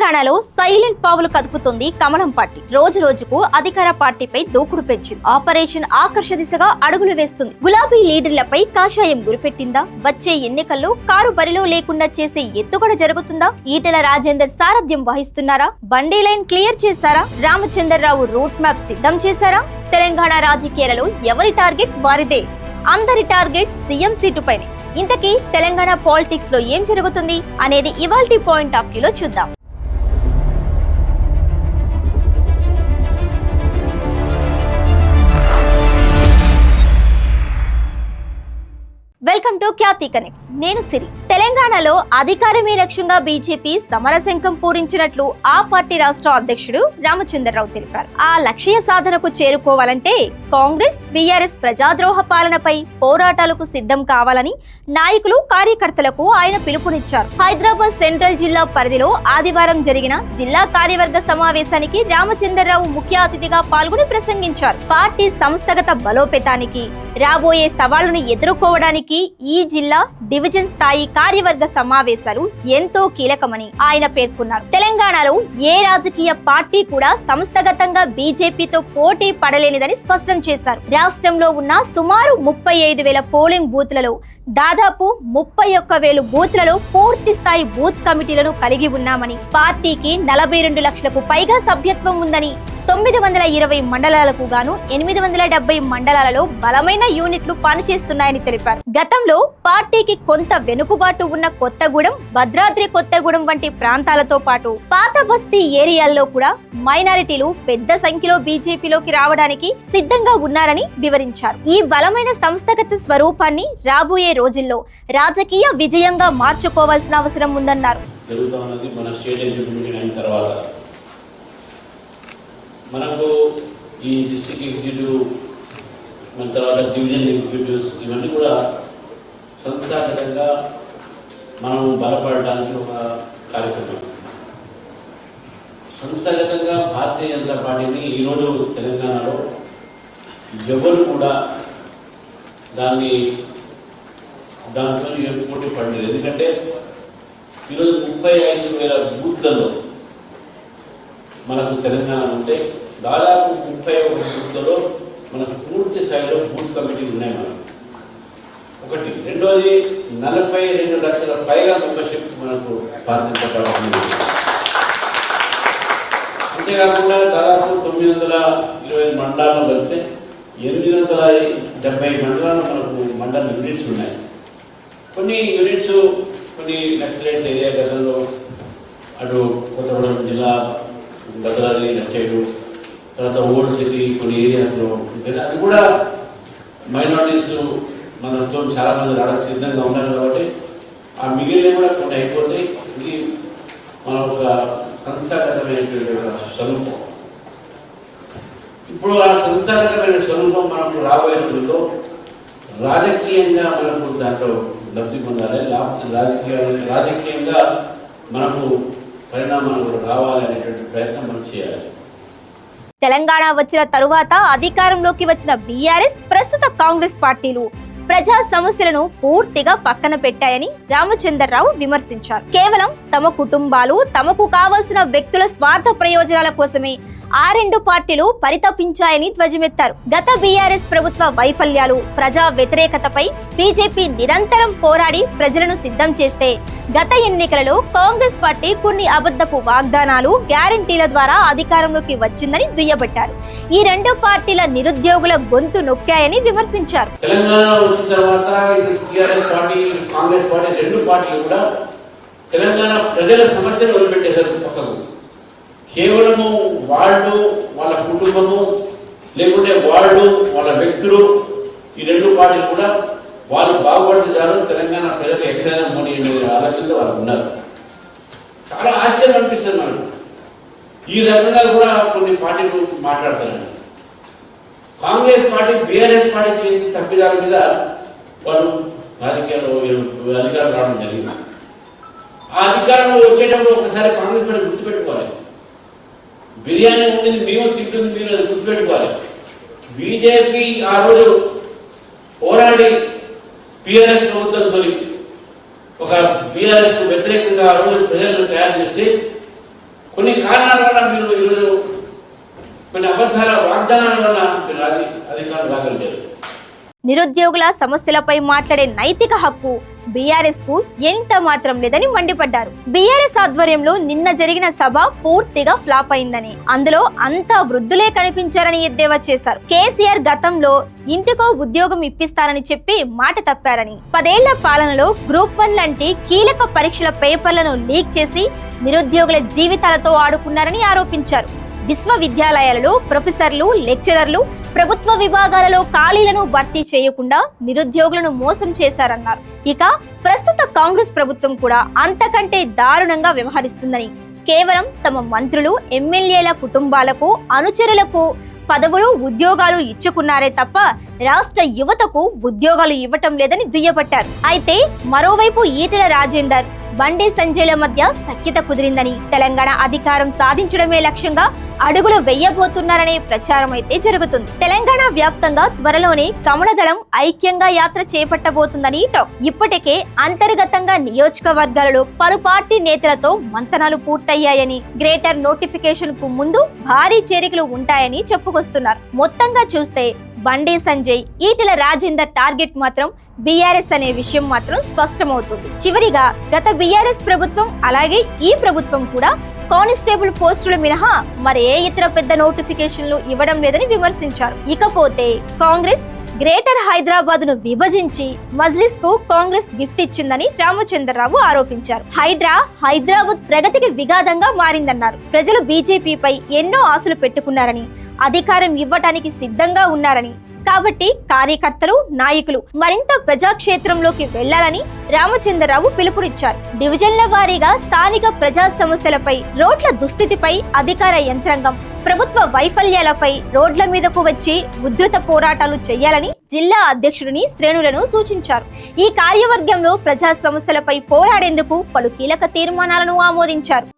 తెలంగాణలో సైలెంట్ పావులు కదుపుతుంది కమలం పార్టీ. రోజు రోజుకు అధికార పార్టీపై దూకుడు పెంచింది. ఆపరేషన్ ఆకర్ష దిశగా అడుగులు వేస్తుంది. గులాబీ లీడర్లపై కాషాయం గురిపెట్టిందా? వచ్చే ఎన్నికల్లో కారు బరిలో లేకుండా చేసే ఎత్తుగడ జరుగుతుందా? ఈటెల రాజేందర్ సారథ్యం వహిస్తున్నారా? బండి లైన్ క్లియర్ చేశారా? రామచంద్రరావు రూట్ మ్యాప్ సిద్ధం చేశారా? తెలంగాణ రాజకీయాలలో ఎవరి టార్గెట్ వారిదే. అందరి టార్గెట్ సీఎం సీటుపైనే. ఇంతకీ తెలంగాణ పాలిటిక్స్ లో ఏం జరుగుతుంది అనేది ఇవాల్టి పాయింట్ ఆఫ్ వ్యూలో చూద్దాం. Welcome to Khyati connects. నేను సిరి. తెలంగాణలో అధికారమే లక్ష్యంగా బీజేపీ సమరశంఖం పూరించినట్లు ఆ పార్టీ రాష్ట్ర అధ్యక్షుడు రామచంద్రరావు తెలిపారు. ఆ లక్ష్య సాధనకు చేరుకోవాలంటే కాంగ్రెస్, బీఆర్ఎస్ ప్రజాద్రోహ పాలనపై పోరాటాలకు సిద్ధం కావాలని నాయకులు, కార్యకర్తలకు ఆయన పిలుపునిచ్చారు. హైదరాబాద్ సెంట్రల్ జిల్లా పరిధిలో ఆదివారం జరిగిన జిల్లా కార్యవర్గ సమావేశానికి రామచంద్రరావు ముఖ్య అతిథిగా పాల్గొని ప్రసంగించారు. పార్టీ సంస్థాగత బలోపేతానికి, రాబోయే సవాళ్లను ఎదుర్కోవడానికి ఈ జిల్లా డివిజన్ స్థాయి కార్యవర్గ సమావేశాలు ఎంతో కీలకమని ఆయన పేర్కొన్నారు. తెలంగాణలో ఏ రాజకీయ పార్టీ కూడా సంస్థాగతంగా బీజేపీతో పోటీ పడలేనిదని స్పష్టం చేశారు. రాష్ట్రంలో ఉన్న సుమారు 35,000 పోలింగ్ బూత్లలో దాదాపు 31,000 బూత్లలో పూర్తి స్థాయి బూత్ కమిటీలను కలిగి ఉన్నామని, పార్టీకి 42 లక్షలకు పైగా సభ్యత్వం ఉందని, 920 మండలాలకు గాను 870 మండలాలలో బలమైన యూనిట్లు పనిచేస్తున్నాయని తెలిపారు. గతంలో పార్టీకి కొంత వెనుకబాటు ఉన్న కొత్తగూడెం, భద్రాద్రి కొత్తగూడెం వంటి ప్రాంతాలతో పాటు పాత బస్తీ ఏరియాల్లో కూడా మైనారిటీలు పెద్ద సంఖ్యలో బీజేపీలోకి రావడానికి సిద్ధంగా ఉన్నారని వివరించారు. ఈ బలమైన సంస్థాగత స్వరూపాన్ని రాబోయే రోజుల్లో రాజకీయ విజయంగా మార్చుకోవాల్సిన అవసరం ఉందన్నారు. మనకు ఈ డిస్ట్రిక్ట్ ఎగ్జిక్యూటివ్, మన తర్వాత డివిజన్ ఎగ్జిక్యూటివ్స్ ఇవన్నీ కూడా సంస్థాగతంగా మనం బలపడడానికి ఒక కార్యక్రమం. సంస్థాగతంగా భారతీయ జనతా పార్టీని ఈరోజు తెలంగాణలో ఎవరు కూడా దాంతో పోటీ పడలేదు. ఎందుకంటే ఈరోజు 35,000 బూత్లలో మనకు తెలంగాణ ఉంటే దాదాపు 31 బూత్లలో మనకు పూర్తి స్థాయిలో బూత్ కమిటీలు ఉన్నాయి. మనకు ఒకటి. రెండోది 42 లక్షల పైగా మెంబర్షిప్ మనకు భారతీయ జనతా పార్టీ. అంతేకాకుండా దాదాపు 920 మండలాలను కలిపితే 870 మండలాలు మనకు మండల యూనిట్స్ ఉన్నాయి. కొన్ని యూనిట్స్ కొన్ని నక్సలైట్స్ ఏరియా గతంలో అటు కొత్తగూడెం జిల్లా, భద్రాద్రి నచ్చేడు, తర్వాత ఓల్డ్ సిటీ కొన్ని ఏరియాస్లో ఉంటుంది. అది కూడా మైనారిటీస్ మనతో చాలామంది రావడానికి సిద్ధంగా ఉన్నారు. కాబట్టి ఆ మిగిలిన కూడా కొన్ని అయిపోతాయి. ఇది మన ఒక సంస్థాగతమైనటువంటి ఒక స్వరూపం. ఇప్పుడు ఆ సంస్థాగతమైన స్వరూపం మనకు రాబోయే రోజుల్లో రాజకీయంగా మనకు దాంట్లో లబ్ధి పొందాలి. రాజకీయంగా మనకు పరిణామాలు రావాలనేటువంటి ప్రయత్నం మనం చేయాలి. తెలంగాణ వచ్చిన తరువాత అధికారంలోకి వచ్చిన బీఆర్ఎస్, ప్రస్తుత కాంగ్రెస్ పార్టీలు ప్రజా సమస్యలను పూర్తిగా పక్కన పెట్టాయని రామచంద్రరావు విమర్శించారు. కేవలం తమ కుటుంబాలు, తమకు కావలసిన వ్యక్తుల స్వార్థ ప్రయోజనాల కోసమే ఆ రెండు పార్టీలు పరితపించాయని ధ్వజమెత్తారు. గత బీఆర్ఎస్ ప్రభుత్వ వైఫల్యాలు, ప్రజా వ్యతిరేకతపై బీజేపీ నిరంతరం పోరాడి ప్రజలను సిద్ధం చేస్తే గత ఎన్నికలలో కాంగ్రెస్ పార్టీ కొన్ని అబద్ధపు వాగ్దానాలు, గ్యారంటీల ద్వారా అధికారంలోకి వచ్చిందని దుయ్యబట్టారు. ఈ రెండు పార్టీల నిరుద్యోగుల గొంతు నొక్కాయని విమర్శించారు. తెలంగాణ వచ్చిన తర్వాత టీఆర్ఎస్ పార్టీ, కాంగ్రెస్ పార్టీ రెండు పార్టీలు కూడా తెలంగాణ ప్రజల సమస్యను వదిలిపెట్టేశారు పక్కకు. కేవలము వాళ్ళు, వాళ్ళ కుటుంబము, లేకుంటే వాళ్ళు, వాళ్ళ వ్యక్తులు, ఈ రెండు పార్టీలు కూడా వాళ్ళు బాగుపడుతున్నారు. తెలంగాణ ప్రజలు ఎక్కడైనా మోడీ ఆలోచనలో వాళ్ళు ఉన్నారు. చాలా ఆశ్చర్యం అనిపిస్తుంది మనకు. ఈ రకంగా కూడా కొన్ని పార్టీలు మాట్లాడతారండి. కాంగ్రెస్ పార్టీ, బీఆర్ఎస్ పార్టీ చేసిన తప్పిదాల మీద వాళ్ళు రాజకీయాల్లో అధికారం రావడం జరిగింది. ఆ అధికారంలో వచ్చేటప్పుడు ఒకసారి కాంగ్రెస్ పార్టీ గుర్తుపెట్టుకోవాలి. బిర్యానీ ఉంది, మేము తింటుంది, మీరు అది గుర్తుపెట్టుకోవాలి. బీజేపీ ఆ రోజు పోరాడి బీఆర్ఎస్ ప్రభుత్వంతో ఒక బీఆర్ఎస్ కు వ్యతిరేకంగా ఆ రోజు ప్రజలను తయారు చేస్తే కొన్ని కారణాల వల్ల మీరు ఈరోజు కొన్ని అబద్ధాల వాగ్దానాల వల్ల మీరు అధికారులు రాగలిగారు. నిరుద్యోగుల సమస్యలపై మాట్లాడే నైతిక హక్కు బీఆర్ఎస్ కు ఎంత మాత్రం లేదని మండిపడ్డారు. బీఆర్ఎస్ ఆధ్వర్యంలో నిన్న జరిగిన సభ పూర్తిగా ఫ్లాప్ అయిందని, అందులో అంతా వృద్ధులే కనిపించారని ఎద్దేవా చేశారు. కేసీఆర్ గతంలో ఇంటికో ఉద్యోగం ఇప్పిస్తానని చెప్పి మాట తప్పారని, 10 ఏళ్ల పాలనలో గ్రూప్ 1 లాంటి కీలక పరీక్షల పేపర్లను లీక్ చేసి నిరుద్యోగుల జీవితాలతో ఆడుకున్నారని ఆరోపించారు. విశ్వవిద్యాలయాలలో ప్రొఫెసర్లు, లెక్చరర్లు ప్రభుత్వ విభాగాలలో ఖాళీలను భర్తీ చేయకుండా నిరుద్యోగులను మోసం చేశారన్నారు. ఇక ప్రస్తుత కాంగ్రెస్ ప్రభుత్వం కూడా అంతకంటే దారుణంగా వ్యవహరిస్తుందని, కేవలం తమ మంత్రులు, ఎమ్మెల్యేల కుటుంబాలకు, అనుచరులకు పదవులు, ఉద్యోగాలు ఇచ్చుకున్నారే తప్ప రాష్ట్ర యువతకు ఉద్యోగాలు ఇవ్వటం లేదని దుయ్యబట్టారు. అయితే మరోవైపు ఈటెల రాజేందర్, బండి సంజయ్ల మధ్య సఖ్యత కుదిరిందని, తెలంగాణ అధికారం సాధించడమే లక్ష్యంగా అడుగులు వెయ్యబోతున్నారనే ప్రచారం అయితే జరుగుతుంది. తెలంగాణ వ్యాప్తంగా త్వరలోనే కమలదళం ఐక్యంగా యాత్ర చేపట్టబోతుందని టాక్. ఇప్పటికే అంతర్గతంగా నియోజకవర్గాలలో పలు పార్టీ నేతలతో మంతనాలు పూర్తయ్యాయని, గ్రేటర్ నోటిఫికేషన్ కు ముందు భారీ చేరికలు ఉంటాయని చెప్పుకొస్తున్నారు. మొత్తంగా చూస్తే బండి సంజయ్, ఈటెల రాజేందర్ టార్గెట్ మాత్రం బీఆర్ఎస్ అనే విషయం మాత్రం స్పష్టమవుతుంది. చివరిగా గత బీఆర్ఎస్ ప్రభుత్వం అలాగే ఈ ప్రభుత్వం కూడా కానిస్టేబుల్ పోస్టులు మినహా మరే ఇతర పెద్ద నోటిఫికేషన్లు ఇవ్వడం లేదని విమర్శించారు. ఇకపోతే కాంగ్రెస్ గ్రేటర్ హైదరాబాద్ ను విభజించి మజ్లిస్ కు కాంగ్రెస్ గిఫ్ట్ ఇచ్చిందని రామచంద్రరావు ఆరోపించారు. హైదరాబాద్ ప్రగతికి విఘాతంగా మారిందన్నారు. ప్రజలు బీజేపీపై ఎన్నో ఆశలు పెట్టుకున్నారని, అధికారం ఇవ్వటానికి సిద్ధంగా ఉన్నారని, కాబట్టి కార్యకర్తలు, నాయకులు మరింత ప్రజాక్షేత్రంలోకి వెళ్లాలని రామచంద్రరావు పిలుపునిచ్చారు. డివిజన్ల వారీగా స్థానిక ప్రజా సమస్యలపై, రోడ్ల దుస్థితిపై అధికార యంత్రాంగం, ప్రభుత్వ వైఫల్యాలపై రోడ్ల మీదకు వచ్చి ఉధృత పోరాటాలు చేయాలని జిల్లా అధ్యక్షుడిని, శ్రేణులను సూచించారు. ఈ కార్యవర్గంలో ప్రజా సమస్యలపై పోరాడేందుకు పలు కీలక తీర్మానాలను ఆమోదించారు.